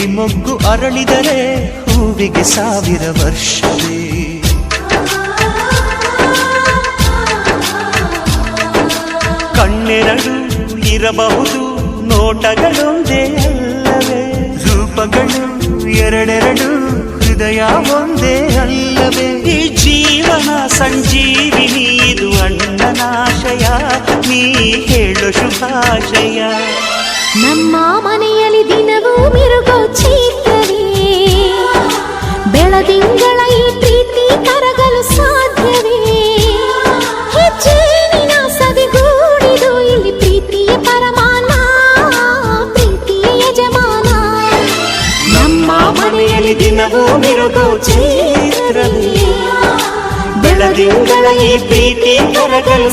ಬೆಳ್ಳಿ ಮೊಗ್ಗು ಅರಳಿದರೆ ಹೂವಿಗೆ 1000 ವರ್ಷವೇ. ಕಣ್ಣೆರಡು ಇರಬಹುದು ನೋಟಗಳೊಂದೇ ಅಲ್ಲವೇ, ರೂಪಗಳು ಎರಡೆರಡು ಹೃದಯ ಒಂದೇ ಅಲ್ಲವೇ. ಈ ಜೀವನ ಸಂಜೀವಿನಿ ಇದು ಅಣ್ಣನಾಶಯ, ನೀ ಹೇಳು ಶುಭಾಶಯ. ನಮ್ಮ ಮನೆಯಲ್ಲಿ ದಿನವೂ ಮಿರುಗೋ ಚೈತ್ರವೇ, ಬೆಳದಿಂಗಳ ಈ ಪ್ರೀತಿ ಕರಗಲು ಸಾಧ್ಯವೇ. ಹೆಜ್ಜೇನಿನ ಸವಿಗೂಡಿದು ಇಲ್ಲಿ ಪ್ರೀತಿಯ ಪರಮಾನ, ಪ್ರೀತಿಯ ಯಜಮಾನ. ನಮ್ಮ ಮನೆಯಲ್ಲಿ ದಿನವೂ ಮಿರುಗೋ ಚೈತ್ರವೇ, ಬೆಳದಿಂಗಳ ಈ ಪ್ರೀತಿ ಕರಗಲು